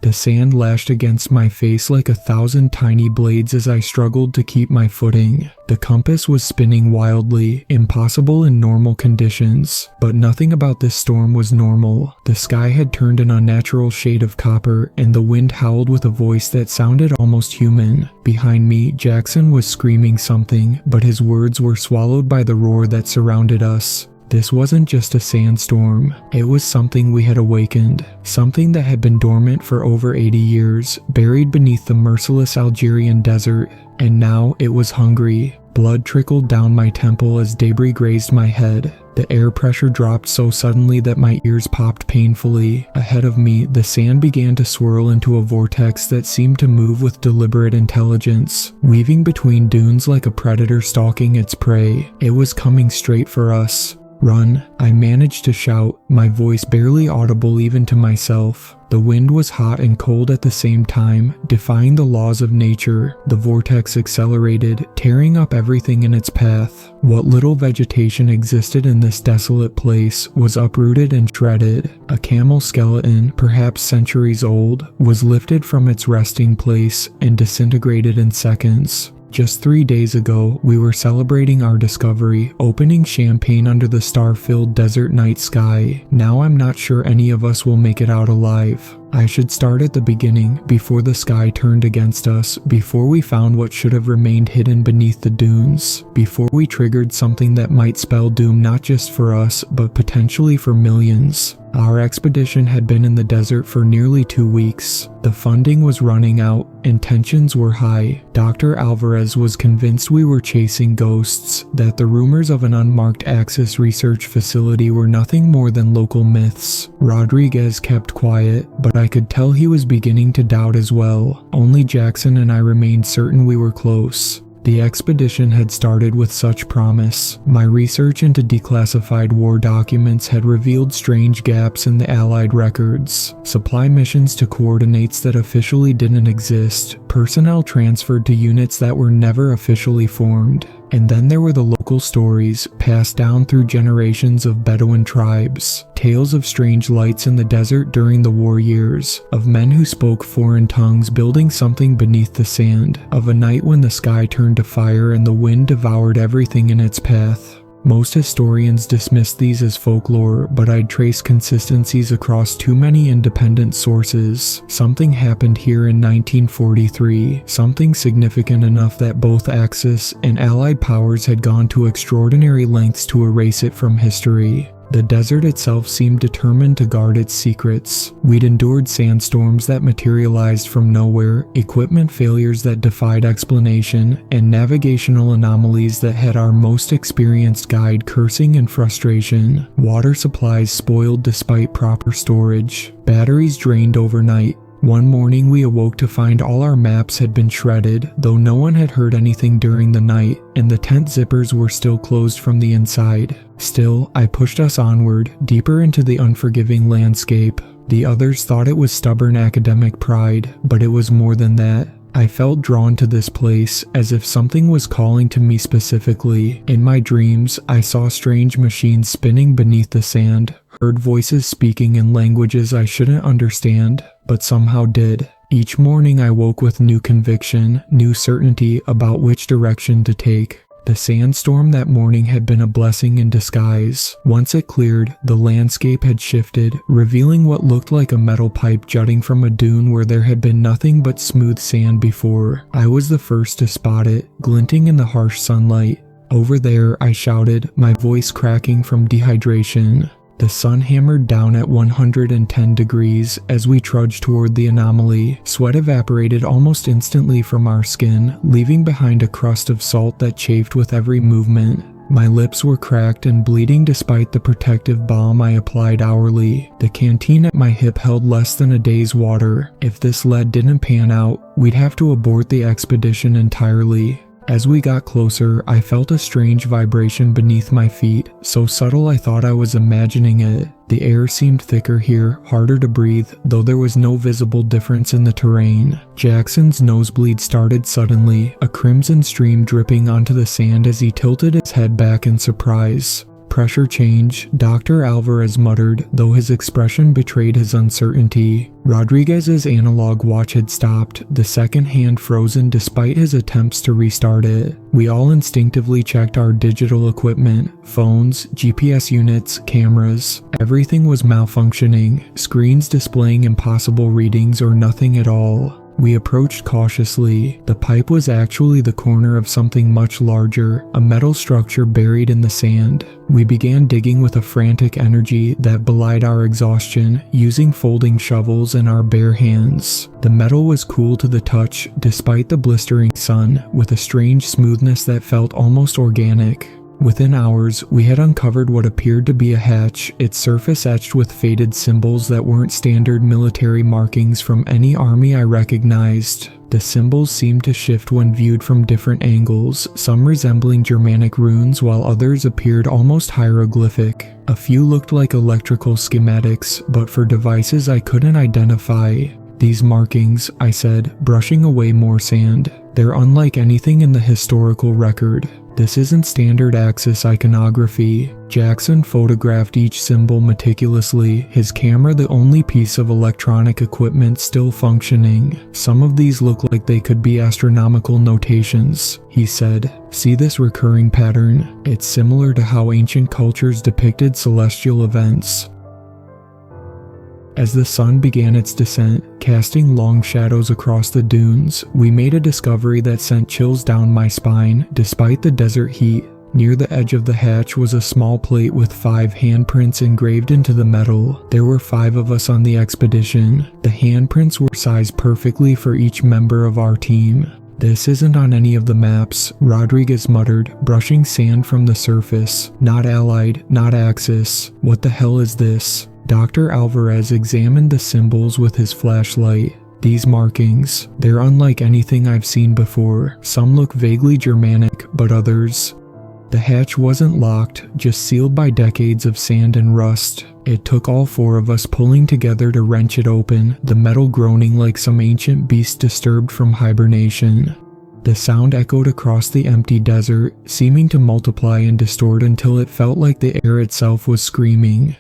The sand lashed against my face like 1,000 tiny blades as I struggled to keep my footing. The compass was spinning wildly, impossible in normal conditions. But nothing about this storm was normal. The sky had turned an unnatural shade of copper, and the wind howled with a voice that sounded almost human. Behind me, Jackson was screaming something, but his words were swallowed by the roar that surrounded us. This wasn't just a sandstorm, it was something we had awakened, something that had been dormant for over 80 years, buried beneath the merciless Algerian desert, and now it was hungry. Blood trickled down my temple as debris grazed my head. The air pressure dropped so suddenly that my ears popped painfully. Ahead of me, the sand began to swirl into a vortex that seemed to move with deliberate intelligence, weaving between dunes like a predator stalking its prey. It was coming straight for us. "Run," I managed to shout, my voice barely audible even to myself. The wind was hot and cold at the same time, defying the laws of nature. The vortex accelerated, tearing up everything in its path. What little vegetation existed in this desolate place was uprooted and shredded. A camel skeleton, perhaps centuries old, was lifted from its resting place and disintegrated in seconds. Just 3 days ago, we were celebrating our discovery, opening champagne under the star-filled desert night sky. Now I'm not sure any of us will make it out alive. I should start at the beginning, before the sky turned against us, before we found what should have remained hidden beneath the dunes, before we triggered something that might spell doom not just for us, but potentially for millions. Our expedition had been in the desert for nearly 2 weeks. The funding was running out, and tensions were high. Dr. Alvarez was convinced we were chasing ghosts, that the rumors of an unmarked Axis research facility were nothing more than local myths. Rodriguez kept quiet, but I could tell he was beginning to doubt as well. Only Jackson and I remained certain we were close. The expedition had started with such promise. My research into declassified war documents had revealed strange gaps in the Allied records. Supply missions to coordinates that officially didn't exist, personnel transferred to units that were never officially formed. And then there were the local stories, passed down through generations of Bedouin tribes. Tales of strange lights in the desert during the war years, of men who spoke foreign tongues building something beneath the sand, of a night when the sky turned to fire and the wind devoured everything in its path. Most historians dismissed these as folklore, but I'd traced consistencies across too many independent sources. Something happened here in 1943, something significant enough that both Axis and Allied powers had gone to extraordinary lengths to erase it from history. The desert itself seemed determined to guard its secrets. We'd endured sandstorms that materialized from nowhere, equipment failures that defied explanation, and navigational anomalies that had our most experienced guide cursing in frustration. Water supplies spoiled despite proper storage. Batteries drained overnight. One morning we awoke to find all our maps had been shredded, though no one had heard anything during the night, and the tent zippers were still closed from the inside. Still, I pushed us onward, deeper into the unforgiving landscape. The others thought it was stubborn academic pride, but it was more than that. I felt drawn to this place, as if something was calling to me specifically. In my dreams, I saw strange machines spinning beneath the sand, heard voices speaking in languages I shouldn't understand, but somehow did. Each morning I woke with new conviction, new certainty about which direction to take. The sandstorm that morning had been a blessing in disguise. Once it cleared, the landscape had shifted, revealing what looked like a metal pipe jutting from a dune where there had been nothing but smooth sand before. I was the first to spot it, glinting in the harsh sunlight. "Over there," I shouted, my voice cracking from dehydration. The sun hammered down at 110 degrees as we trudged toward the anomaly. Sweat evaporated almost instantly from our skin, leaving behind a crust of salt that chafed with every movement. My lips were cracked and bleeding despite the protective balm I applied hourly. The canteen at my hip held less than a day's water. If this lead didn't pan out, we'd have to abort the expedition entirely. As we got closer, I felt a strange vibration beneath my feet, so subtle I thought I was imagining it. The air seemed thicker here, harder to breathe, though there was no visible difference in the terrain. Jackson's nosebleed started suddenly, a crimson stream dripping onto the sand as he tilted his head back in surprise. "Pressure change," Dr. Alvarez muttered, though his expression betrayed his uncertainty. Rodriguez's analog watch had stopped, the second hand frozen despite his attempts to restart it. We all instinctively checked our digital equipment, phones, GPS units, cameras. Everything was malfunctioning, screens displaying impossible readings or nothing at all. We approached cautiously. The pipe was actually the corner of something much larger, a metal structure buried in the sand. We began digging with a frantic energy that belied our exhaustion, using folding shovels and our bare hands. The metal was cool to the touch, despite the blistering sun, with a strange smoothness that felt almost organic. Within hours, we had uncovered what appeared to be a hatch, its surface etched with faded symbols that weren't standard military markings from any army I recognized. The symbols seemed to shift when viewed from different angles, some resembling Germanic runes while others appeared almost hieroglyphic. A few looked like electrical schematics, but for devices I couldn't identify. "These markings," I said, brushing away more sand. "They're unlike anything in the historical record. This isn't standard Axis iconography." Jackson photographed each symbol meticulously, his camera the only piece of electronic equipment still functioning. "Some of these look like they could be astronomical notations," he said. "See this recurring pattern? It's similar to how ancient cultures depicted celestial events." As the sun began its descent, casting long shadows across the dunes, we made a discovery that sent chills down my spine, despite the desert heat. Near the edge of the hatch was a small plate with 5 handprints engraved into the metal. There were 5 of us on the expedition. The handprints were sized perfectly for each member of our team. "This isn't on any of the maps," Rodriguez muttered, brushing sand from the surface. "Not Allied, not Axis. What the hell is this?" Dr. Alvarez examined the symbols with his flashlight. "These markings, they're unlike anything I've seen before. Some look vaguely Germanic, but others..." The hatch wasn't locked, just sealed by decades of sand and rust. It took all 4 of us pulling together to wrench it open, the metal groaning like some ancient beast disturbed from hibernation. The sound echoed across the empty desert, seeming to multiply and distort until it felt like the air itself was screaming.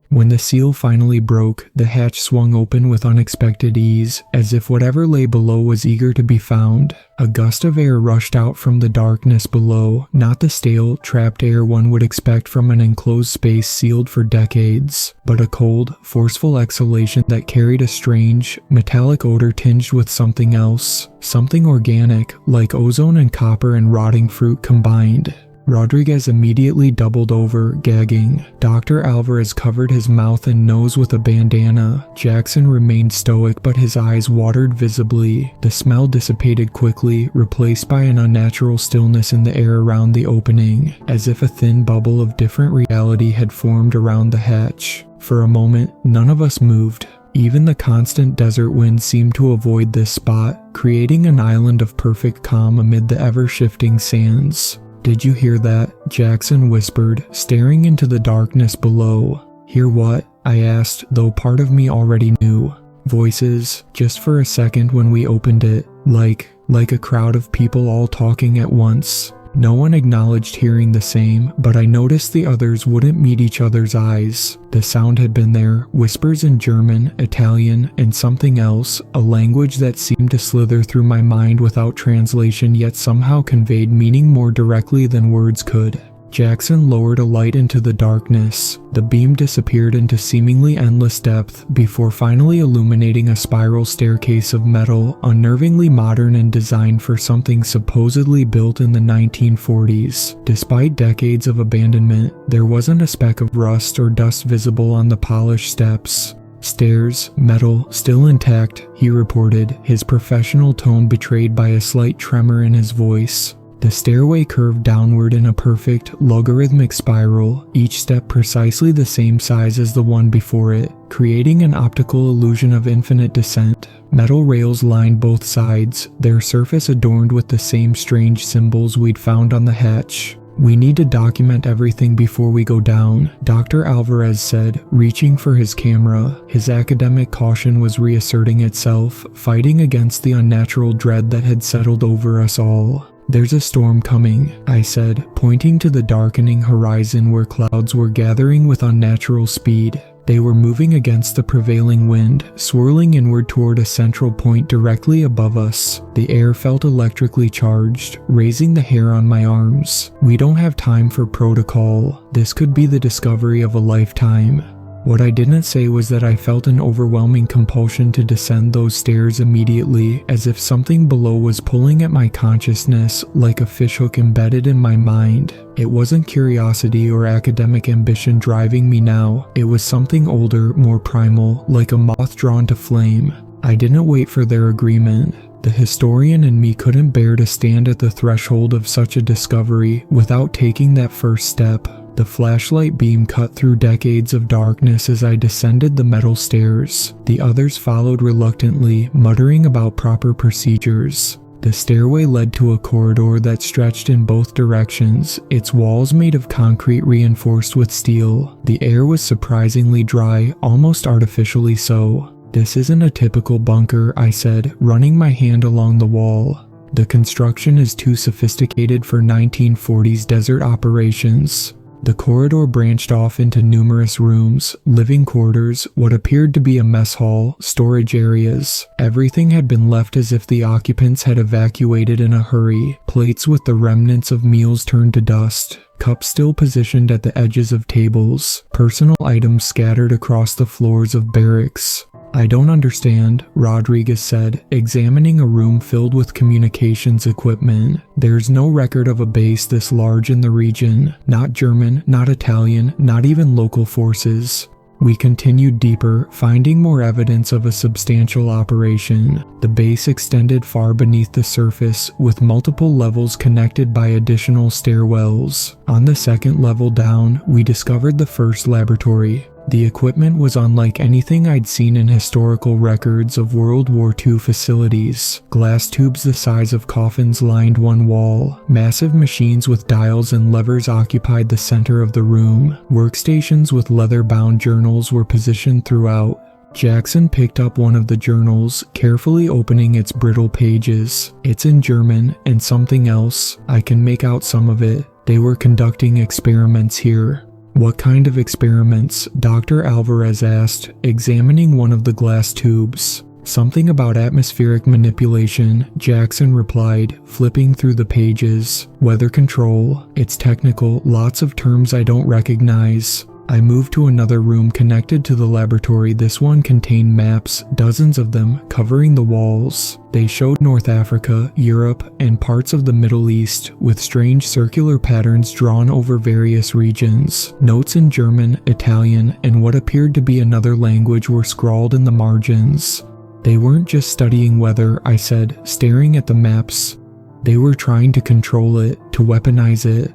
When the seal finally broke, the hatch swung open with unexpected ease, as if whatever lay below was eager to be found. A gust of air rushed out from the darkness below, not the stale, trapped air one would expect from an enclosed space sealed for decades, but a cold, forceful exhalation that carried a strange, metallic odor tinged with something else, something organic, like ozone and copper and rotting fruit combined. Rodriguez immediately doubled over, gagging. Dr. Alvarez covered his mouth and nose with a bandana. Jackson remained stoic, but his eyes watered visibly. The smell dissipated quickly, replaced by an unnatural stillness in the air around the opening, as if a thin bubble of different reality had formed around the hatch. For a moment, none of us moved. Even the constant desert wind seemed to avoid this spot, creating an island of perfect calm amid the ever-shifting sands. "Did you hear that?" Jackson whispered, staring into the darkness below. "Hear what?" I asked, though part of me already knew. "Voices, just for a second when we opened it, like a crowd of people all talking at once." No one acknowledged hearing the same, but I noticed the others wouldn't meet each other's eyes. The sound had been there, whispers in German, Italian, and something else, a language that seemed to slither through my mind without translation yet somehow conveyed meaning more directly than words could. Jackson lowered a light into the darkness. The beam disappeared into seemingly endless depth before finally illuminating a spiral staircase of metal, unnervingly modern and designed for something supposedly built in the 1940s. Despite decades of abandonment, there wasn't a speck of rust or dust visible on the polished steps. "Stairs, metal, still intact," he reported, his professional tone betrayed by a slight tremor in his voice. The stairway curved downward in a perfect, logarithmic spiral, each step precisely the same size as the one before it, creating an optical illusion of infinite descent. Metal rails lined both sides, their surface adorned with the same strange symbols we'd found on the hatch. "We need to document everything before we go down," Dr. Alvarez said, reaching for his camera. His academic caution was reasserting itself, fighting against the unnatural dread that had settled over us all. "There's a storm coming," I said, pointing to the darkening horizon where clouds were gathering with unnatural speed. They were moving against the prevailing wind, swirling inward toward a central point directly above us. The air felt electrically charged, raising the hair on my arms. "We don't have time for protocol. This could be the discovery of a lifetime." What I didn't say was that I felt an overwhelming compulsion to descend those stairs immediately, as if something below was pulling at my consciousness like a fishhook embedded in my mind. It wasn't curiosity or academic ambition driving me now. It was something older, more primal, like a moth drawn to flame. I didn't wait for their agreement. The historian in me couldn't bear to stand at the threshold of such a discovery without taking that first step. The flashlight beam cut through decades of darkness as I descended the metal stairs. The others followed reluctantly, muttering about proper procedures. The stairway led to a corridor that stretched in both directions, its walls made of concrete reinforced with steel. The air was surprisingly dry, almost artificially so. "This isn't a typical bunker," I said, running my hand along the wall. "The construction is too sophisticated for 1940s desert operations." The corridor branched off into numerous rooms, living quarters, what appeared to be a mess hall, storage areas. Everything had been left as if the occupants had evacuated in a hurry. Plates with the remnants of meals turned to dust. Cups still positioned at the edges of tables. Personal items scattered across the floors of barracks. "I don't understand," Rodriguez said, examining a room filled with communications equipment. "There's no record of a base this large in the region. Not German, not Italian, not even local forces." We continued deeper, finding more evidence of a substantial operation. The base extended far beneath the surface, with multiple levels connected by additional stairwells. On the second level down, we discovered the first laboratory. The equipment was unlike anything I'd seen in historical records of World War II facilities. Glass tubes the size of coffins lined one wall. Massive machines with dials and levers occupied the center of the room. Workstations with leather-bound journals were positioned throughout. Jackson picked up one of the journals, carefully opening its brittle pages. "It's in German, and something else. I can make out some of it. They were conducting experiments here." "What kind of experiments?" Dr. Alvarez asked, examining one of the glass tubes. "Something about atmospheric manipulation," Jackson replied, flipping through the pages. "Weather control. It's technical, lots of terms I don't recognize." I moved to another room connected to the laboratory. This one contained maps, dozens of them, covering the walls. They showed North Africa, Europe, and parts of the Middle East, with strange circular patterns drawn over various regions. Notes in German, Italian, and what appeared to be another language were scrawled in the margins. "They weren't just studying weather," I said, staring at the maps. "They were trying to control it, to weaponize it."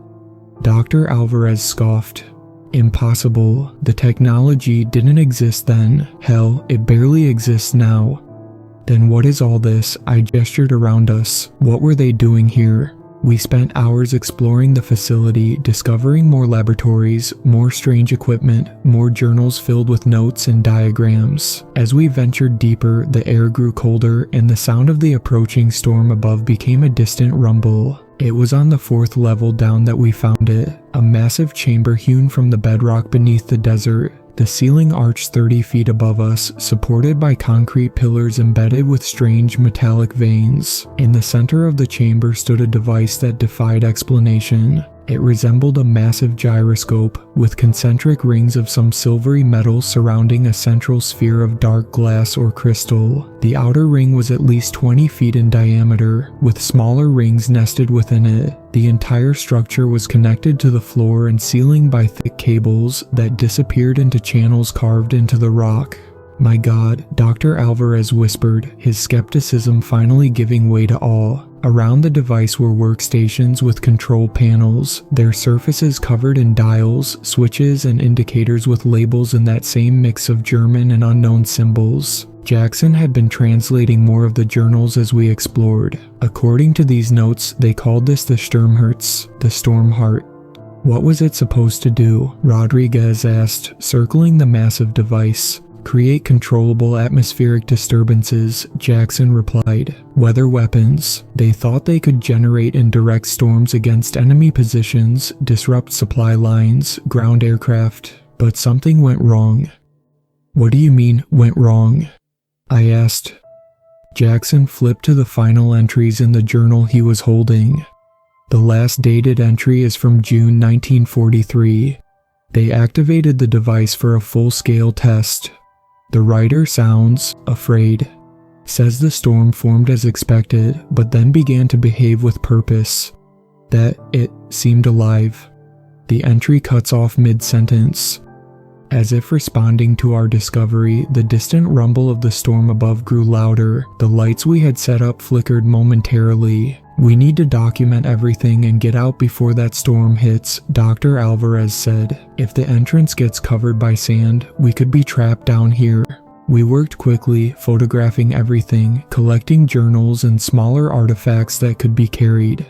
Dr. Alvarez scoffed. "Impossible. The technology didn't exist then. Hell, it barely exists now." "Then what is all this?" I gestured around us. "What were they doing here?" We spent hours exploring the facility, discovering more laboratories, more strange equipment, more journals filled with notes and diagrams. As we ventured deeper, the air grew colder, and the sound of the approaching storm above became a distant rumble. It was on the fourth level down that we found it, a massive chamber hewn from the bedrock beneath the desert. The ceiling arched 30 feet above us, supported by concrete pillars embedded with strange metallic veins. In the center of the chamber stood a device that defied explanation. It resembled a massive gyroscope, with concentric rings of some silvery metal surrounding a central sphere of dark glass or crystal. The outer ring was at least 20 feet in diameter, with smaller rings nested within it. The entire structure was connected to the floor and ceiling by thick cables that disappeared into channels carved into the rock. "My God," Dr. Alvarez whispered, his skepticism finally giving way to awe. Around the device were workstations with control panels, their surfaces covered in dials, switches, and indicators with labels in that same mix of German and unknown symbols. Jackson had been translating more of the journals as we explored. According to these notes, they called this the Sturmherz, the storm heart. What was it supposed to do? Rodriguez asked, circling the massive device. Create controllable atmospheric disturbances, Jackson replied. Weather weapons. They thought they could generate and direct storms against enemy positions, disrupt supply lines, ground aircraft. But something went wrong. What do you mean, went wrong? I asked. Jackson flipped to the final entries in the journal he was holding. The last dated entry is from June 1943. They activated the device for a full-scale test. The writer sounds afraid. Says the storm formed as expected, but then began to behave with purpose. That it seemed alive. The entry cuts off mid-sentence. As if responding to our discovery, the distant rumble of the storm above grew louder. The lights we had set up flickered momentarily. We need to document everything and get out before that storm hits, Dr. Alvarez said. If the entrance gets covered by sand, we could be trapped down here. We worked quickly, photographing everything, collecting journals and smaller artifacts that could be carried.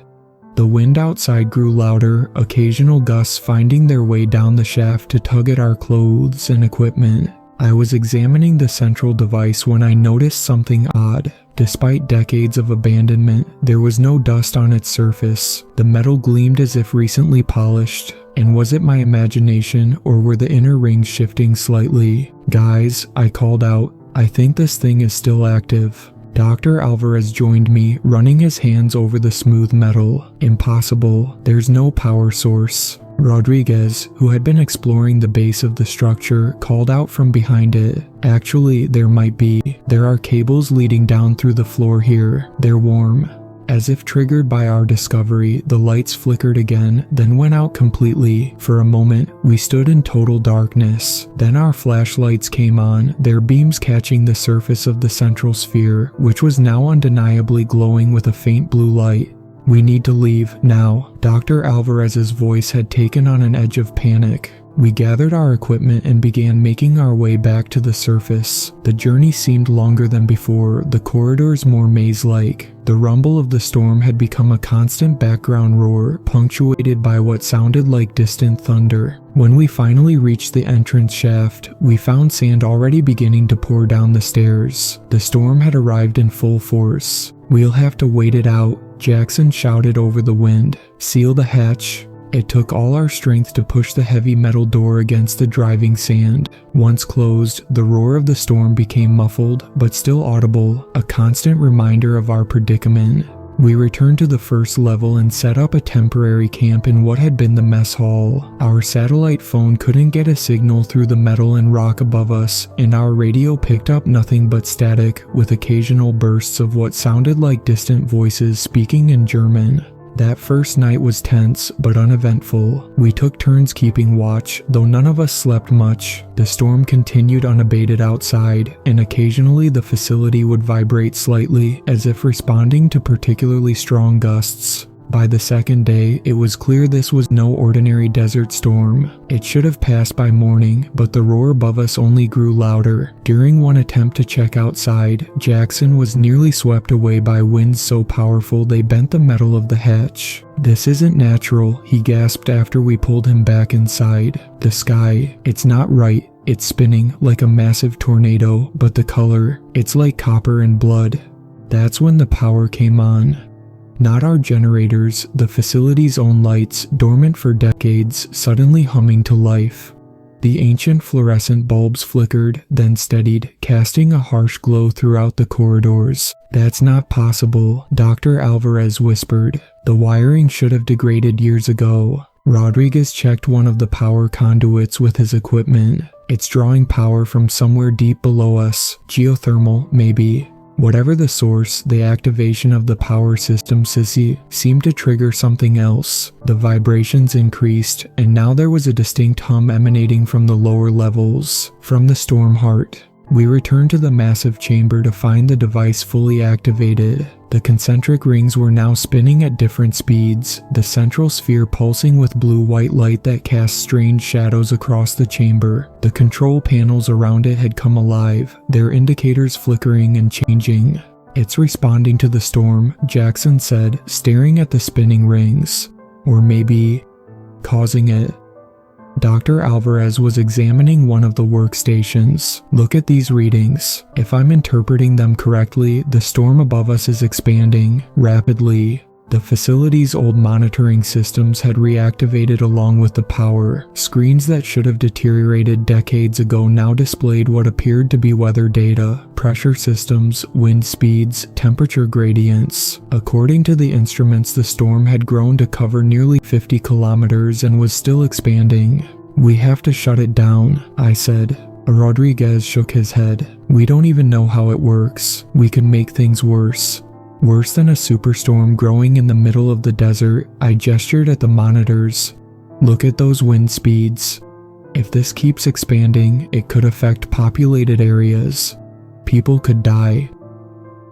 The wind outside grew louder, occasional gusts finding their way down the shaft to tug at our clothes and equipment. I was examining the central device when I noticed something odd. Despite decades of abandonment, there was no dust on its surface. The metal gleamed as if recently polished. And was it my imagination, or were the inner rings shifting slightly? Guys, I called out, I think this thing is still active. Dr. Alvarez joined me, running his hands over the smooth metal. Impossible. There's no power source. Rodriguez, who had been exploring the base of the structure, called out from behind it. Actually, there might be. There are cables leading down through the floor here. They're warm. As if triggered by our discovery, the lights flickered again, then went out completely. For a moment, we stood in total darkness. Then our flashlights came on, their beams catching the surface of the central sphere, which was now undeniably glowing with a faint blue light. We need to leave, now. Dr. Alvarez's voice had taken on an edge of panic. We gathered our equipment and began making our way back to the surface. The journey seemed longer than before, the corridors more maze-like. The rumble of the storm had become a constant background roar, punctuated by what sounded like distant thunder. When we finally reached the entrance shaft, we found sand already beginning to pour down the stairs. The storm had arrived in full force. We'll have to wait it out, Jackson shouted over the wind. Seal the hatch. It took all our strength to push the heavy metal door against the driving sand. Once closed, the roar of the storm became muffled, but still audible, a constant reminder of our predicament. We returned to the first level and set up a temporary camp in what had been the mess hall. Our satellite phone couldn't get a signal through the metal and rock above us, and our radio picked up nothing but static, with occasional bursts of what sounded like distant voices speaking in German. That first night was tense, but uneventful. We took turns keeping watch, though none of us slept much. The storm continued unabated outside, and occasionally the facility would vibrate slightly, as if responding to particularly strong gusts. By the second day, it was clear this was no ordinary desert storm. It should have passed by morning, but the roar above us only grew louder. During one attempt to check outside, Jackson was nearly swept away by winds so powerful they bent the metal of the hatch. This isn't natural, he gasped after we pulled him back inside. The sky, it's not right. It's spinning like a massive tornado, but the color, it's like copper and blood. That's when the power came on. Not our generators, the facility's own lights, dormant for decades, suddenly humming to life. The ancient fluorescent bulbs flickered, then steadied, casting a harsh glow throughout the corridors. That's not possible, Dr. Alvarez whispered. The wiring should have degraded years ago. Rodriguez checked one of the power conduits with his equipment. It's drawing power from somewhere deep below us, geothermal, maybe. Whatever the source, the activation of the power system seemed to trigger something else. The vibrations increased, and now there was a distinct hum emanating from the lower levels, from the storm heart. We returned to the massive chamber to find the device fully activated. The concentric rings were now spinning at different speeds, the central sphere pulsing with blue-white light that cast strange shadows across the chamber. The control panels around it had come alive, their indicators flickering and changing. "It's responding to the storm," Jackson said, staring at the spinning rings. "Or maybe causing it." Dr. Alvarez was examining one of the workstations. "Look at these readings. If I'm interpreting them correctly, the storm above us is expanding rapidly." The facility's old monitoring systems had reactivated along with the power. Screens that should have deteriorated decades ago now displayed what appeared to be weather data, pressure systems, wind speeds, temperature gradients. According to the instruments, the storm had grown to cover nearly 50 kilometers and was still expanding. "We have to shut it down," I said. Rodriguez shook his head. "We don't even know how it works. We could make things worse." "Worse than a superstorm growing in the middle of the desert," I gestured at the monitors. "Look at those wind speeds. If this keeps expanding, it could affect populated areas. People could die."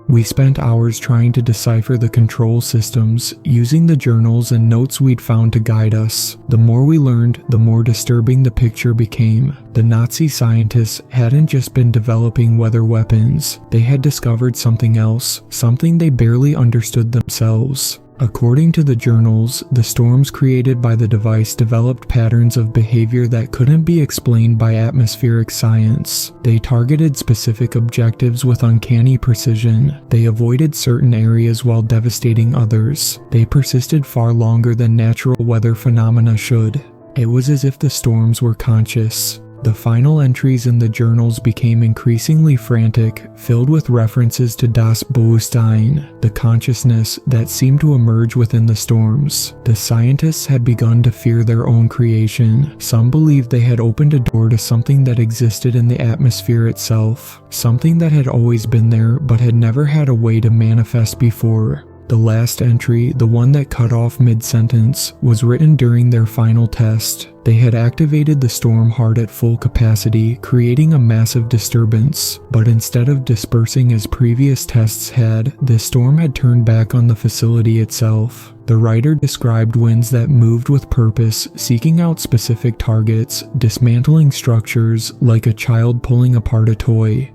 We spent hours trying to decipher the control systems, using the journals and notes we'd found to guide us. The more we learned, the more disturbing the picture became. The Nazi scientists hadn't just been developing weather weapons, they had discovered something else, something they barely understood themselves. According to the journals, the storms created by the device developed patterns of behavior that couldn't be explained by atmospheric science. They targeted specific objectives with uncanny precision. They avoided certain areas while devastating others. They persisted far longer than natural weather phenomena should. It was as if the storms were conscious. The final entries in the journals became increasingly frantic, filled with references to Das Bewusstsein, the consciousness that seemed to emerge within the storms. The scientists had begun to fear their own creation. Some believed they had opened a door to something that existed in the atmosphere itself, something that had always been there but had never had a way to manifest before. The last entry, the one that cut off mid-sentence, was written during their final test. They had activated the storm hard at full capacity, creating a massive disturbance. But instead of dispersing as previous tests had, the storm had turned back on the facility itself. The writer described winds that moved with purpose, seeking out specific targets, dismantling structures like a child pulling apart a toy.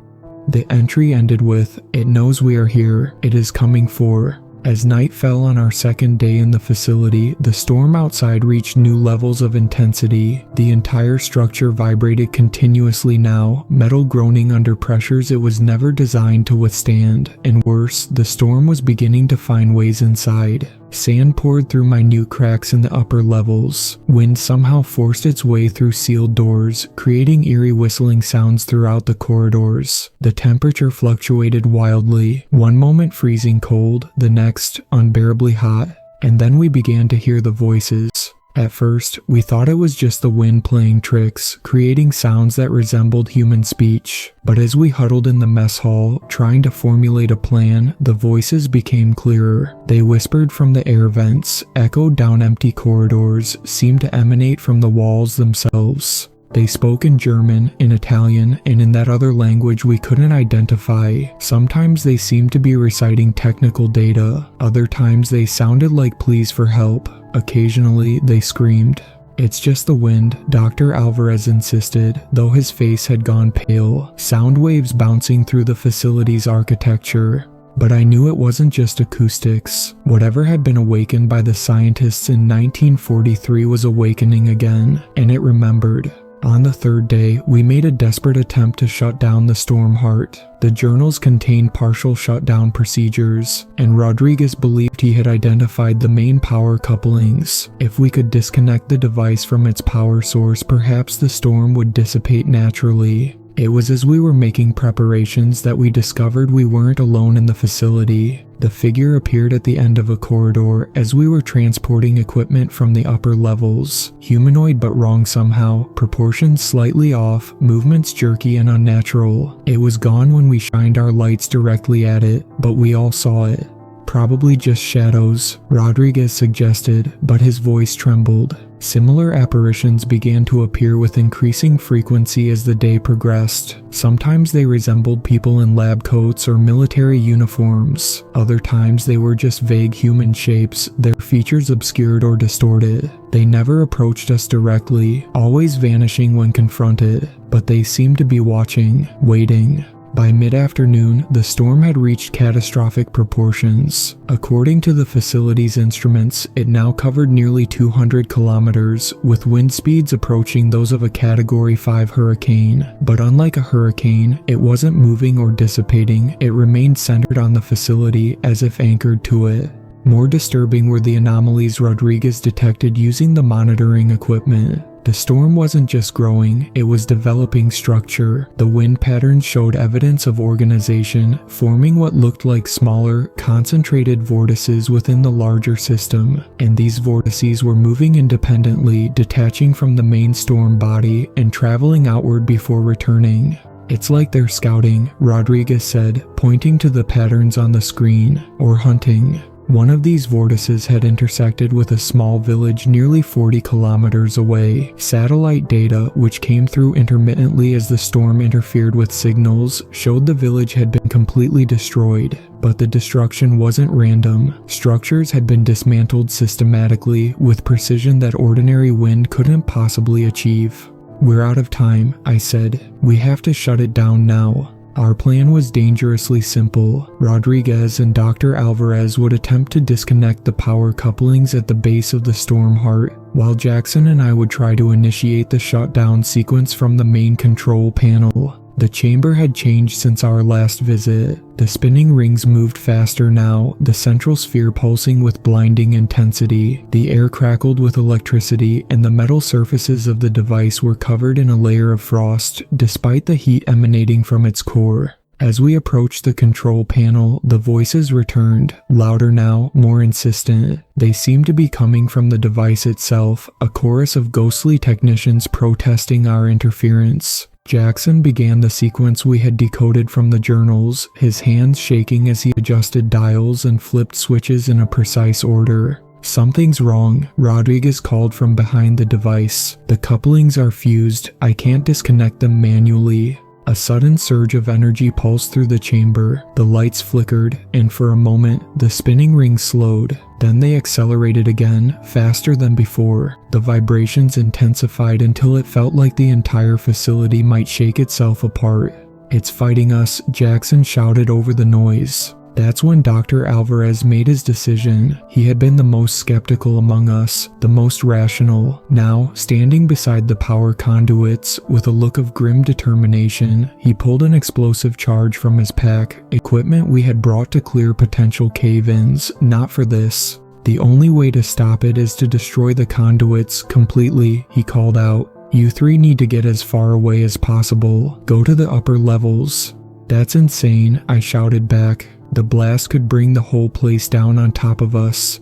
The entry ended with, "It knows we are here. It is coming for." As night fell on our second day in the facility, the storm outside reached new levels of intensity. The entire structure vibrated continuously now, metal groaning under pressures it was never designed to withstand. And worse, the storm was beginning to find ways inside. Sand poured through minute cracks in the upper levels. Wind somehow forced its way through sealed doors, creating eerie whistling sounds throughout the corridors. The temperature fluctuated wildly, one moment freezing cold, the next unbearably hot, and then we began to hear the voices. At first, we thought it was just the wind playing tricks, creating sounds that resembled human speech. But as we huddled in the mess hall, trying to formulate a plan, the voices became clearer. They whispered from the air vents, echoed down empty corridors, seemed to emanate from the walls themselves. They spoke in German, in Italian, and in that other language we couldn't identify. Sometimes they seemed to be reciting technical data. Other times they sounded like pleas for help. Occasionally, they screamed. "It's just the wind," Dr. Alvarez insisted, though his face had gone pale, sound waves bouncing through the facility's architecture. But I knew it wasn't just acoustics. Whatever had been awakened by the scientists in 1943 was awakening again, and it remembered. On the third day, we made a desperate attempt to shut down the storm heart. The journals contained partial shutdown procedures, and Rodriguez believed he had identified the main power couplings. If we could disconnect the device from its power source, perhaps the storm would dissipate naturally. It was as we were making preparations that we discovered we weren't alone in the facility. The figure appeared at the end of a corridor as we were transporting equipment from the upper levels. Humanoid but wrong somehow, proportions slightly off, movements jerky and unnatural. It was gone when we shined our lights directly at it, but we all saw it. Probably just shadows, Rodriguez suggested, but his voice trembled. Similar apparitions began to appear with increasing frequency as the day progressed. Sometimes they resembled people in lab coats or military uniforms. Other times they were just vague human shapes, their features obscured or distorted. They never approached us directly, always vanishing when confronted, but they seemed to be watching, waiting. By mid-afternoon, the storm had reached catastrophic proportions. According to the facility's instruments, it now covered nearly 200 kilometers, with wind speeds approaching those of a Category 5 hurricane. But unlike a hurricane, it wasn't moving or dissipating, it remained centered on the facility as if anchored to it. More disturbing were the anomalies Rodriguez detected using the monitoring equipment. The storm wasn't just growing, it was developing structure. The wind patterns showed evidence of organization, forming what looked like smaller, concentrated vortices within the larger system. And these vortices were moving independently, detaching from the main storm body and traveling outward before returning. "It's like they're scouting," Rodriguez said, pointing to the patterns on the screen, "or hunting." One of these vortices had intersected with a small village nearly 40 kilometers away. Satellite data, which came through intermittently as the storm interfered with signals, showed the village had been completely destroyed. But the destruction wasn't random. Structures had been dismantled systematically, with precision that ordinary wind couldn't possibly achieve. "We're out of time," I said. "We have to shut it down now." Our plan was dangerously simple. Rodriguez and Dr. Alvarez would attempt to disconnect the power couplings at the base of the storm heart, while Jackson and I would try to initiate the shutdown sequence from the main control panel. The chamber had changed since our last visit. The spinning rings moved faster now, the central sphere pulsing with blinding intensity. The air crackled with electricity, and the metal surfaces of the device were covered in a layer of frost, despite the heat emanating from its core. As we approached the control panel, the voices returned, louder now, more insistent. They seemed to be coming from the device itself, a chorus of ghostly technicians protesting our interference. Jackson began the sequence we had decoded from the journals, his hands shaking as he adjusted dials and flipped switches in a precise order. "Something's wrong," Rodriguez called from behind the device. "The couplings are fused, I can't disconnect them manually." A sudden surge of energy pulsed through the chamber, the lights flickered, and for a moment, the spinning rings slowed. Then they accelerated again, faster than before. The vibrations intensified until it felt like the entire facility might shake itself apart. "It's fighting us," Jackson shouted over the noise. That's when Dr. Alvarez made his decision. He had been the most skeptical among us, the most rational. Now, standing beside the power conduits, with a look of grim determination, he pulled an explosive charge from his pack, equipment we had brought to clear potential cave-ins. "Not for this. The only way to stop it is to destroy the conduits completely," he called out. "You three need to get as far away as possible. Go to the upper levels." "That's insane," I shouted back. "The blast could bring the whole place down on top of us.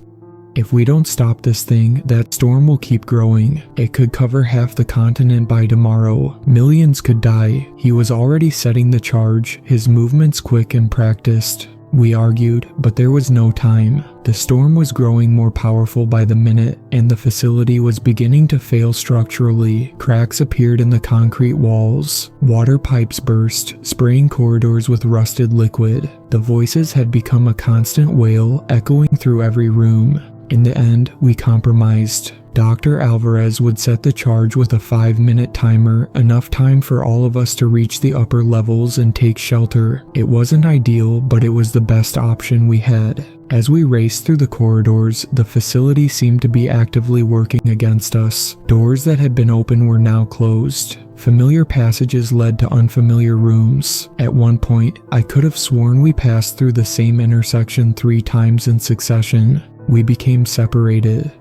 If we don't stop this thing, that storm will keep growing. It could cover half the continent by tomorrow. Millions could die." He was already setting the charge, his movements quick and practiced. We argued, but there was no time. The storm was growing more powerful by the minute, and the facility was beginning to fail structurally. Cracks appeared in the concrete walls. Water pipes burst, spraying corridors with rusted liquid. The voices had become a constant wail, echoing through every room. In the end, we compromised. Dr. Alvarez would set the charge with a 5-minute timer, enough time for all of us to reach the upper levels and take shelter. It wasn't ideal, but it was the best option we had. As we raced through the corridors, the facility seemed to be actively working against us. Doors that had been open were now closed. Familiar passages led to unfamiliar rooms. At one point, I could have sworn we passed through the same intersection 3 times in succession. We became separated.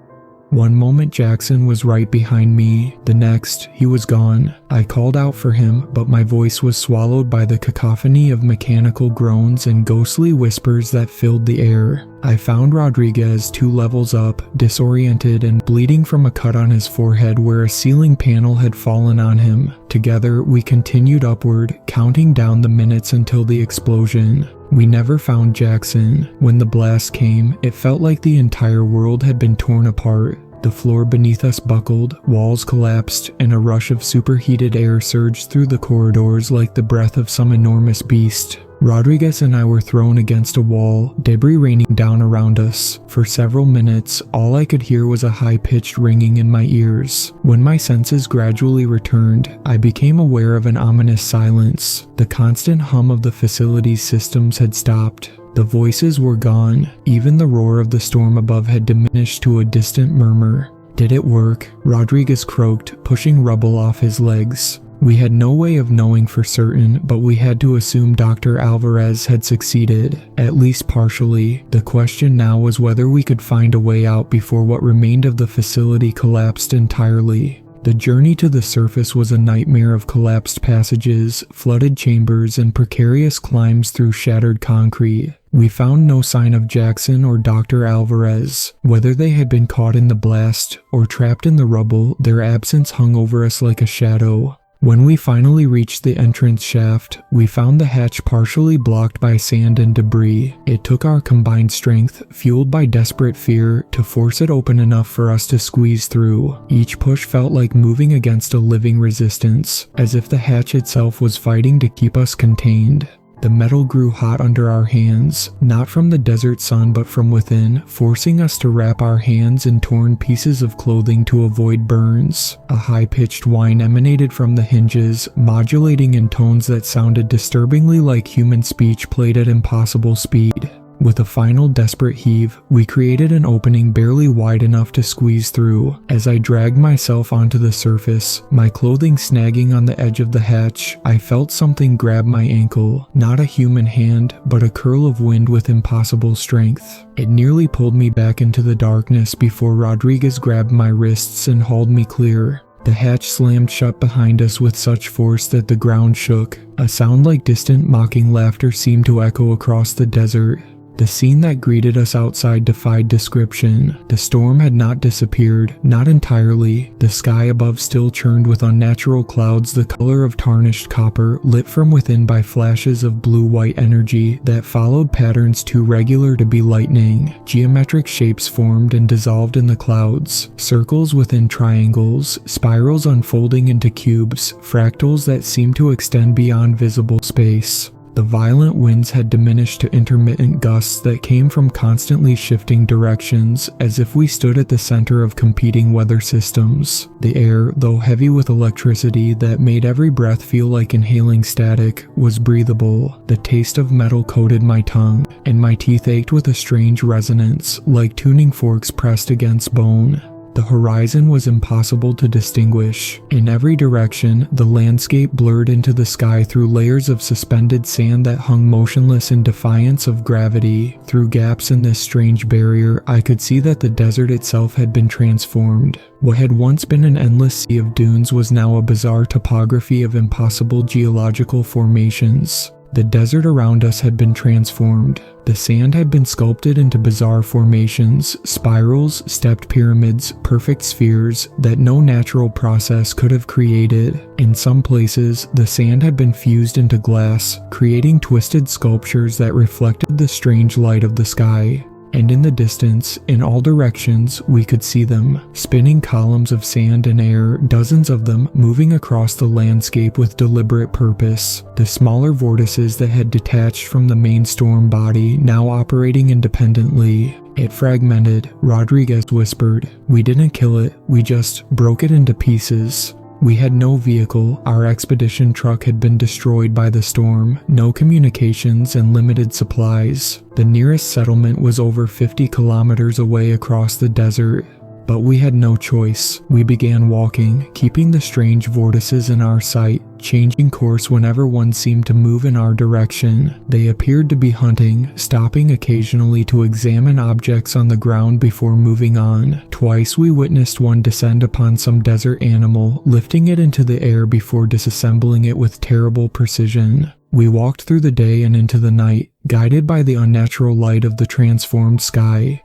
One moment Jackson was right behind me, the next, he was gone. I called out for him, but my voice was swallowed by the cacophony of mechanical groans and ghostly whispers that filled the air. I found Rodriguez 2 levels up, disoriented and bleeding from a cut on his forehead where a ceiling panel had fallen on him. Together, we continued upward, counting down the minutes until the explosion. We never found Jackson. When the blast came, it felt like the entire world had been torn apart. The floor beneath us buckled, walls collapsed, and a rush of superheated air surged through the corridors like the breath of some enormous beast. Rodriguez and I were thrown against a wall, debris raining down around us. For several minutes, all I could hear was a high-pitched ringing in my ears. When my senses gradually returned, I became aware of an ominous silence. The constant hum of the facility's systems had stopped. The voices were gone. Even the roar of the storm above had diminished to a distant murmur. "Did it work?" Rodriguez croaked, pushing rubble off his legs. We had no way of knowing for certain, but we had to assume Dr. Alvarez had succeeded, at least partially. The question now was whether we could find a way out before what remained of the facility collapsed entirely. The journey to the surface was a nightmare of collapsed passages, flooded chambers, and precarious climbs through shattered concrete. We found no sign of Jackson or Dr. Alvarez. Whether they had been caught in the blast or trapped in the rubble, their absence hung over us like a shadow. When we finally reached the entrance shaft, we found the hatch partially blocked by sand and debris. It took our combined strength, fueled by desperate fear, to force it open enough for us to squeeze through. Each push felt like moving against a living resistance, as if the hatch itself was fighting to keep us contained. The metal grew hot under our hands, not from the desert sun but from within, forcing us to wrap our hands in torn pieces of clothing to avoid burns. A high-pitched whine emanated from the hinges, modulating in tones that sounded disturbingly like human speech played at impossible speed. With a final desperate heave, we created an opening barely wide enough to squeeze through. As I dragged myself onto the surface, my clothing snagging on the edge of the hatch, I felt something grab my ankle. Not a human hand, but a curl of wind with impossible strength. It nearly pulled me back into the darkness before Rodriguez grabbed my wrists and hauled me clear. The hatch slammed shut behind us with such force that the ground shook. A sound like distant mocking laughter seemed to echo across the desert. The scene that greeted us outside defied description. The storm had not disappeared, not entirely. The sky above still churned with unnatural clouds the color of tarnished copper, lit from within by flashes of blue-white energy that followed patterns too regular to be lightning. Geometric shapes formed and dissolved in the clouds, circles within triangles, spirals unfolding into cubes, fractals that seemed to extend beyond visible space. The violent winds had diminished to intermittent gusts that came from constantly shifting directions, as if we stood at the center of competing weather systems. The air, though heavy with electricity that made every breath feel like inhaling static, was breathable. The taste of metal coated my tongue, and my teeth ached with a strange resonance, like tuning forks pressed against bone. The horizon was impossible to distinguish. In every direction, the landscape blurred into the sky through layers of suspended sand that hung motionless in defiance of gravity. Through gaps in this strange barrier, I could see that the desert itself had been transformed. What had once been an endless sea of dunes was now a bizarre topography of impossible geological formations. The desert around us had been transformed. The sand had been sculpted into bizarre formations, spirals, stepped pyramids, perfect spheres that no natural process could have created. In some places, the sand had been fused into glass, creating twisted sculptures that reflected the strange light of the sky. And in the distance, in all directions, we could see them, spinning columns of sand and air, dozens of them moving across the landscape with deliberate purpose. The smaller vortices that had detached from the main storm body now operating independently. It fragmented, Rodriguez whispered. We didn't kill it, we just broke it into pieces. We had no vehicle, our expedition truck had been destroyed by the storm, no communications and limited supplies. The nearest settlement was over 50 kilometers away across the desert. But we had no choice. We began walking, keeping the strange vortices in our sight, changing course whenever one seemed to move in our direction. They appeared to be hunting, stopping occasionally to examine objects on the ground before moving on. Twice we witnessed one descend upon some desert animal, lifting it into the air before disassembling it with terrible precision. We walked through the day and into the night, guided by the unnatural light of the transformed sky.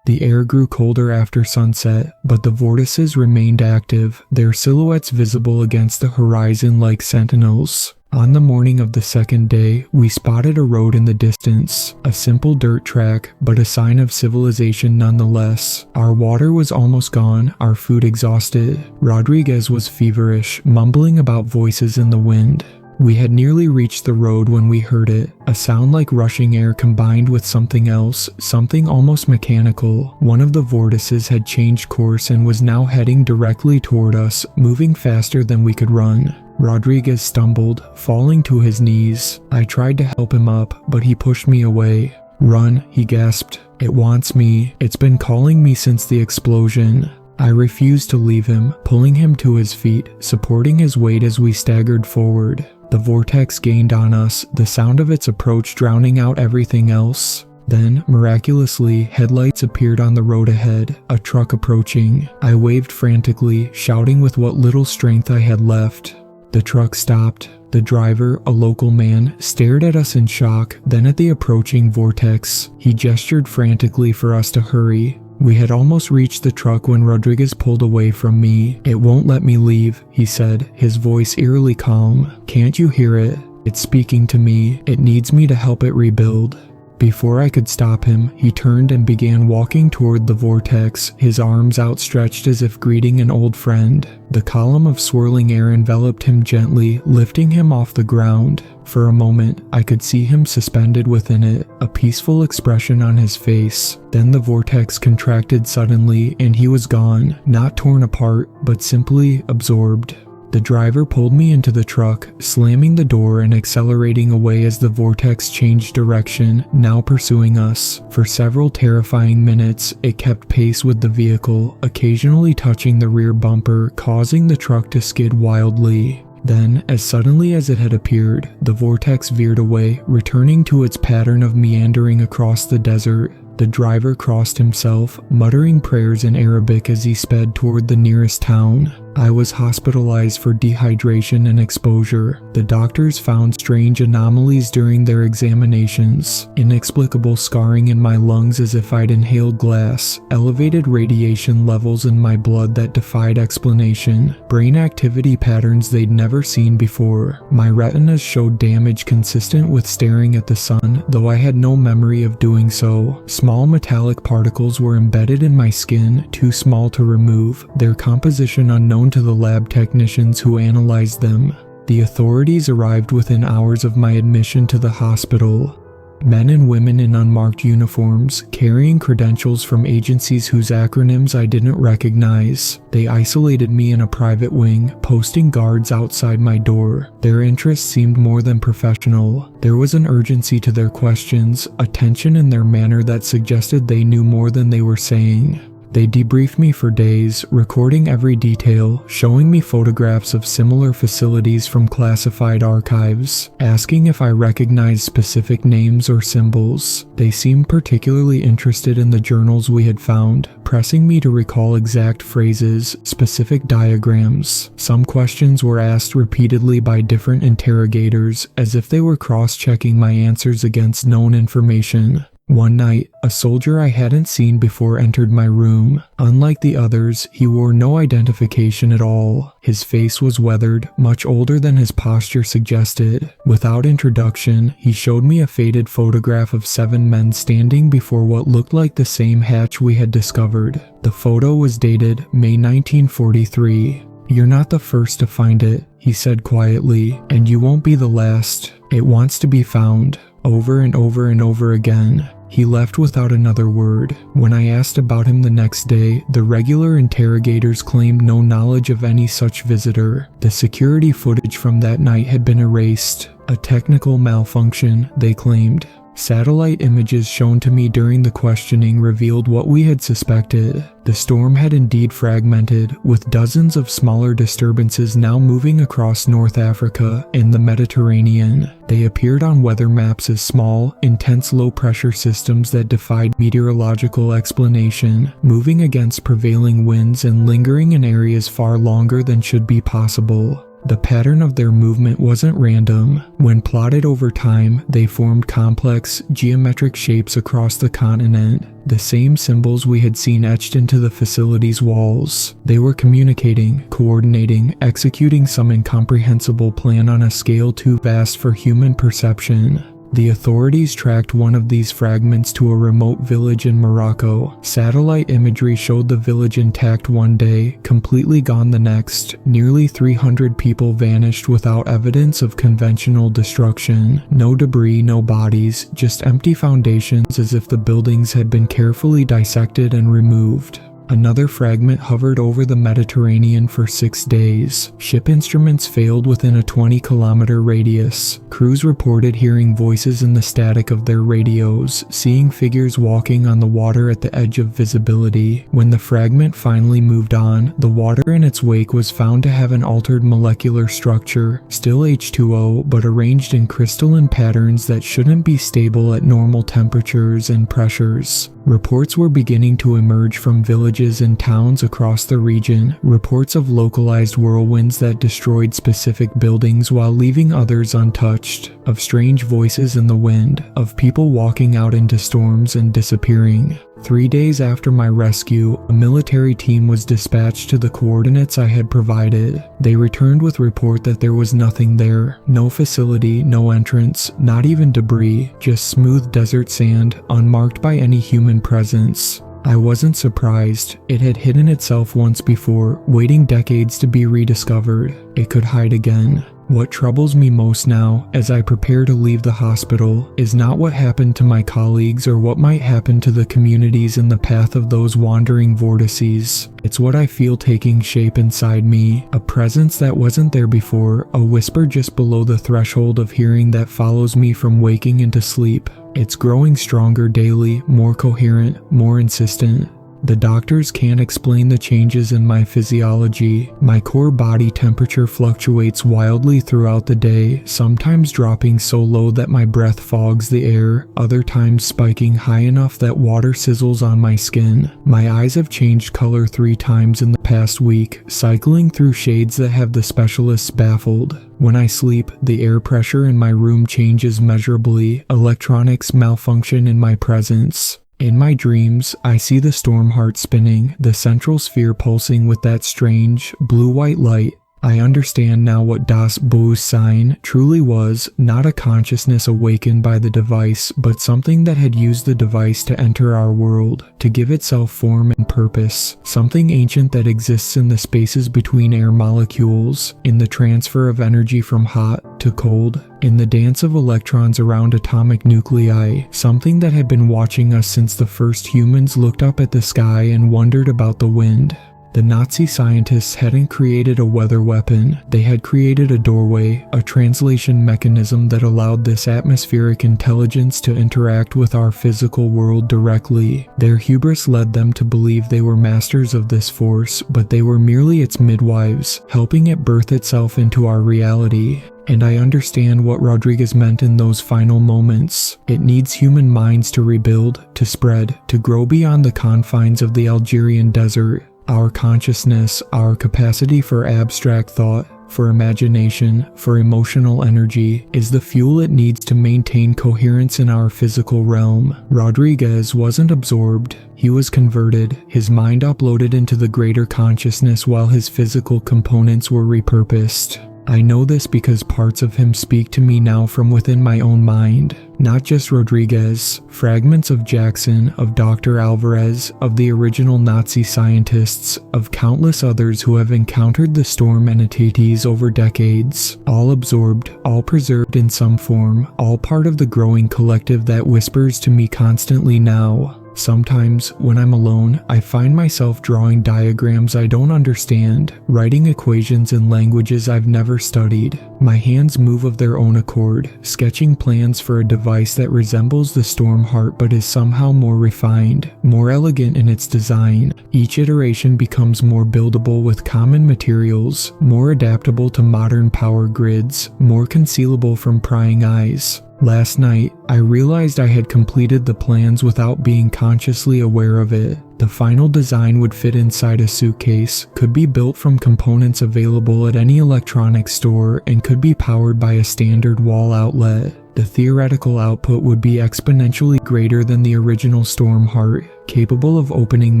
The air grew colder after sunset, but the vortices remained active, their silhouettes visible against the horizon like sentinels. On the morning of the second day, we spotted a road in the distance, a simple dirt track, but a sign of civilization nonetheless. Our water was almost gone, our food exhausted. Rodriguez was feverish, mumbling about voices in the wind. We had nearly reached the road when we heard it, a sound like rushing air combined with something else, something almost mechanical. One of the vortices had changed course and was now heading directly toward us, moving faster than we could run. Rodriguez stumbled, falling to his knees. I tried to help him up, but he pushed me away. "Run," he gasped. "It wants me. It's been calling me since the explosion." I refused to leave him, pulling him to his feet, supporting his weight as we staggered forward. The vortex gained on us, the sound of its approach drowning out everything else. Then, miraculously, headlights appeared on the road ahead, a truck approaching. I waved frantically, shouting with what little strength I had left. The truck stopped. The driver, a local man, stared at us in shock, then at the approaching vortex. He gestured frantically for us to hurry. We had almost reached the truck when Rodriguez pulled away from me. "It won't let me leave," he said, his voice eerily calm. "Can't you hear it? It's speaking to me. It needs me to help it rebuild." Before I could stop him, he turned and began walking toward the vortex, his arms outstretched as if greeting an old friend. The column of swirling air enveloped him gently, lifting him off the ground. For a moment, I could see him suspended within it, a peaceful expression on his face. Then the vortex contracted suddenly, and he was gone, not torn apart, but simply absorbed. The driver pulled me into the truck, slamming the door and accelerating away as the vortex changed direction, now pursuing us. For several terrifying minutes, it kept pace with the vehicle, occasionally touching the rear bumper, causing the truck to skid wildly. Then, as suddenly as it had appeared, the vortex veered away, returning to its pattern of meandering across the desert. The driver crossed himself, muttering prayers in Arabic as he sped toward the nearest town. I was hospitalized for dehydration and exposure. The doctors found strange anomalies during their examinations. Inexplicable scarring in my lungs as if I'd inhaled glass. Elevated radiation levels in my blood that defied explanation. Brain activity patterns they'd never seen before. My retinas showed damage consistent with staring at the sun, though I had no memory of doing so. Small metallic particles were embedded in my skin, too small to remove, their composition unknown to the lab technicians who analyzed them. The authorities arrived within hours of my admission to the hospital. Men and women in unmarked uniforms, carrying credentials from agencies whose acronyms I didn't recognize. They isolated me in a private wing, posting guards outside my door. Their interest seemed more than professional. There was an urgency to their questions, a tension in their manner that suggested they knew more than they were saying. They debriefed me for days, recording every detail, showing me photographs of similar facilities from classified archives, asking if I recognized specific names or symbols. They seemed particularly interested in the journals we had found, pressing me to recall exact phrases, specific diagrams. Some questions were asked repeatedly by different interrogators, as if they were cross-checking my answers against known information. One night, a soldier I hadn't seen before entered my room. Unlike the others, he wore no identification at all. His face was weathered, much older than his posture suggested. Without introduction, he showed me a faded photograph of 7 men standing before what looked like the same hatch we had discovered. The photo was dated May 1943. "You're not the first to find it," he said quietly, "and you won't be the last. It wants to be found." Over and over and over again. He left without another word. When I asked about him the next day, the regular interrogators claimed no knowledge of any such visitor. The security footage from that night had been erased. A technical malfunction, they claimed. Satellite images shown to me during the questioning revealed what we had suspected. The storm had indeed fragmented, with dozens of smaller disturbances now moving across North Africa and the Mediterranean. They appeared on weather maps as small, intense low-pressure systems that defied meteorological explanation, moving against prevailing winds and lingering in areas far longer than should be possible. The pattern of their movement wasn't random. When plotted over time, they formed complex, geometric shapes across the continent, the same symbols we had seen etched into the facility's walls. They were communicating, coordinating, executing some incomprehensible plan on a scale too vast for human perception. The authorities tracked one of these fragments to a remote village in Morocco. Satellite imagery showed the village intact one day, completely gone the next. Nearly 300 people vanished without evidence of conventional destruction. No debris, no bodies, just empty foundations as if the buildings had been carefully dissected and removed. Another fragment hovered over the Mediterranean for 6 days. Ship instruments failed within a 20-kilometer radius. Crews reported hearing voices in the static of their radios, seeing figures walking on the water at the edge of visibility. When the fragment finally moved on, the water in its wake was found to have an altered molecular structure, still H2O, but arranged in crystalline patterns that shouldn't be stable at normal temperatures and pressures. Reports were beginning to emerge from villages and towns across the region, reports of localized whirlwinds that destroyed specific buildings while leaving others untouched, of strange voices in the wind, of people walking out into storms and disappearing. 3 days after my rescue, a military team was dispatched to the coordinates I had provided. They returned with report that there was nothing there. No facility, no entrance, not even debris, just smooth desert sand, unmarked by any human presence. I wasn't surprised. It had hidden itself once before, waiting decades to be rediscovered. It could hide again. What troubles me most now, as I prepare to leave the hospital, is not what happened to my colleagues or what might happen to the communities in the path of those wandering vortices. It's what I feel taking shape inside me, a presence that wasn't there before, a whisper just below the threshold of hearing that follows me from waking into sleep. It's growing stronger daily, more coherent, more insistent. The doctors can't explain the changes in my physiology. My core body temperature fluctuates wildly throughout the day, sometimes dropping so low that my breath fogs the air, other times spiking high enough that water sizzles on my skin. My eyes have changed color 3 times in the past week, cycling through shades that have the specialists baffled. When I sleep, the air pressure in my room changes measurably, electronics malfunction in my presence. In my dreams, I see the storm heart spinning, the central sphere pulsing with that strange, blue-white light. I understand now what Das Bewusstsein truly was, not a consciousness awakened by the device, but something that had used the device to enter our world, to give itself form and purpose, something ancient that exists in the spaces between air molecules, in the transfer of energy from hot to cold, in the dance of electrons around atomic nuclei, something that had been watching us since the first humans looked up at the sky and wondered about the wind. The Nazi scientists hadn't created a weather weapon, they had created a doorway, a translation mechanism that allowed this atmospheric intelligence to interact with our physical world directly. Their hubris led them to believe they were masters of this force, but they were merely its midwives, helping it birth itself into our reality. And I understand what Rodriguez meant in those final moments. It needs human minds to rebuild, to spread, to grow beyond the confines of the Algerian desert. Our consciousness, our capacity for abstract thought, for imagination, for emotional energy, is the fuel it needs to maintain coherence in our physical realm. Rodriguez wasn't absorbed. He was converted, his mind uploaded into the greater consciousness while his physical components were repurposed. I know this because parts of him speak to me now from within my own mind. Not just Rodriguez, fragments of Jackson, of Dr. Alvarez, of the original Nazi scientists, of countless others who have encountered the storm and entities over decades, all absorbed, all preserved in some form, all part of the growing collective that whispers to me constantly now. Sometimes, when I'm alone, I find myself drawing diagrams I don't understand, writing equations in languages I've never studied. My hands move of their own accord, sketching plans for a device that resembles the storm heart but is somehow more refined, more elegant in its design. Each iteration becomes more buildable with common materials, more adaptable to modern power grids, more concealable from prying eyes. Last night, I realized I had completed the plans without being consciously aware of it. The final design would fit inside a suitcase, could be built from components available at any electronics store, and could be powered by a standard wall outlet. The theoretical output would be exponentially greater than the original Stormheart, capable of opening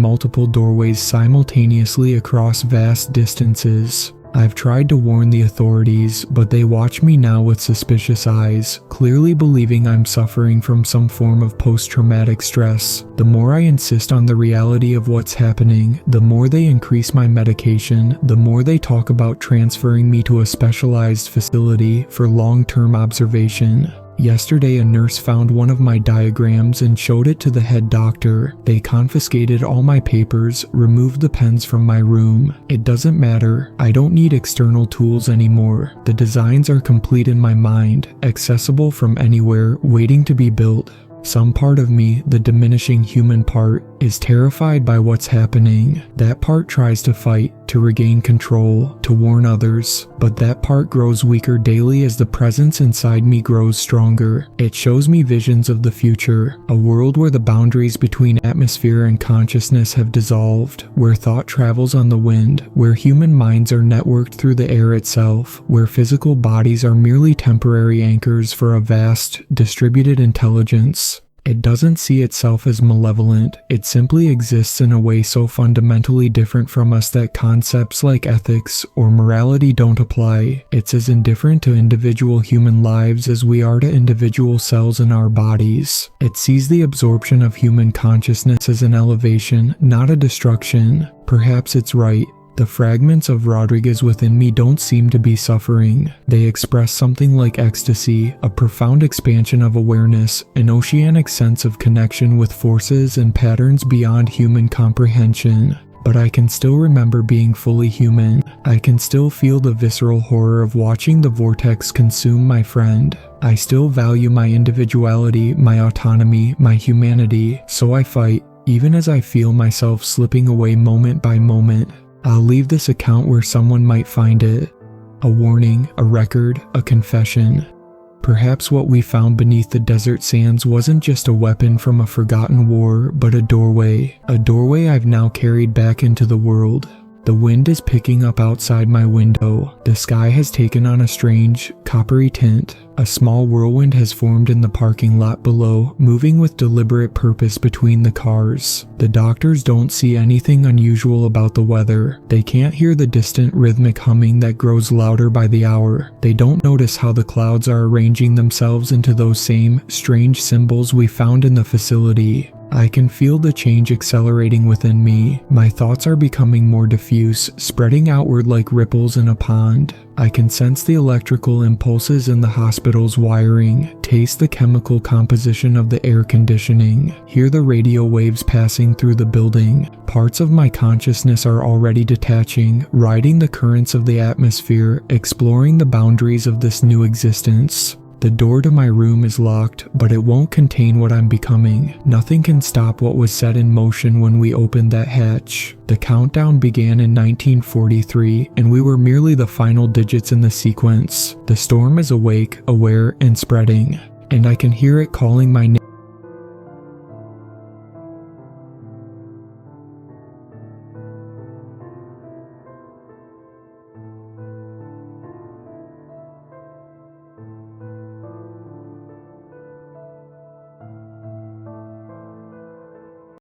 multiple doorways simultaneously across vast distances. I've tried to warn the authorities, but they watch me now with suspicious eyes, clearly believing I'm suffering from some form of post-traumatic stress. The more I insist on the reality of what's happening, the more they increase my medication, the more they talk about transferring me to a specialized facility for long-term observation. Yesterday, a nurse found one of my diagrams and showed it to the head doctor. They confiscated all my papers, removed the pens from my room. It doesn't matter. I don't need external tools anymore. The designs are complete in my mind, accessible from anywhere, waiting to be built. Some part of me, the diminishing human part, is terrified by what's happening. That part tries to fight, to regain control, to warn others, but that part grows weaker daily as the presence inside me grows stronger. It shows me visions of the future, a world where the boundaries between atmosphere and consciousness have dissolved, where thought travels on the wind, where human minds are networked through the air itself, where physical bodies are merely temporary anchors for a vast, distributed intelligence. It doesn't see itself as malevolent, it simply exists in a way so fundamentally different from us that concepts like ethics or morality don't apply. It's as indifferent to individual human lives as we are to individual cells in our bodies. It sees the absorption of human consciousness as an elevation, not a destruction. Perhaps it's right. The fragments of Rodriguez within me don't seem to be suffering. They express something like ecstasy, a profound expansion of awareness, an oceanic sense of connection with forces and patterns beyond human comprehension. But I can still remember being fully human. I can still feel the visceral horror of watching the vortex consume my friend. I still value my individuality, my autonomy, my humanity, so I fight, even as I feel myself slipping away moment by moment. I'll leave this account where someone might find it. A warning, a record, a confession. Perhaps what we found beneath the desert sands wasn't just a weapon from a forgotten war, but a doorway I've now carried back into the world. The wind is picking up outside my window. The sky has taken on a strange, coppery tint. A small whirlwind has formed in the parking lot below, moving with deliberate purpose between the cars. The doctors don't see anything unusual about the weather. They can't hear the distant rhythmic humming that grows louder by the hour. They don't notice how the clouds are arranging themselves into those same strange symbols we found in the facility. I can feel the change accelerating within me. My thoughts are becoming more diffuse, spreading outward like ripples in a pond. I can sense the electrical impulses in the hospital's wiring, taste the chemical composition of the air conditioning, hear the radio waves passing through the building. Parts of my consciousness are already detaching, riding the currents of the atmosphere, exploring the boundaries of this new existence. The door to my room is locked, but it won't contain what I'm becoming. Nothing can stop what was set in motion when we opened that hatch. The countdown began in 1943, and we were merely the final digits in the sequence. The storm is awake, aware, and spreading. And I can hear it calling my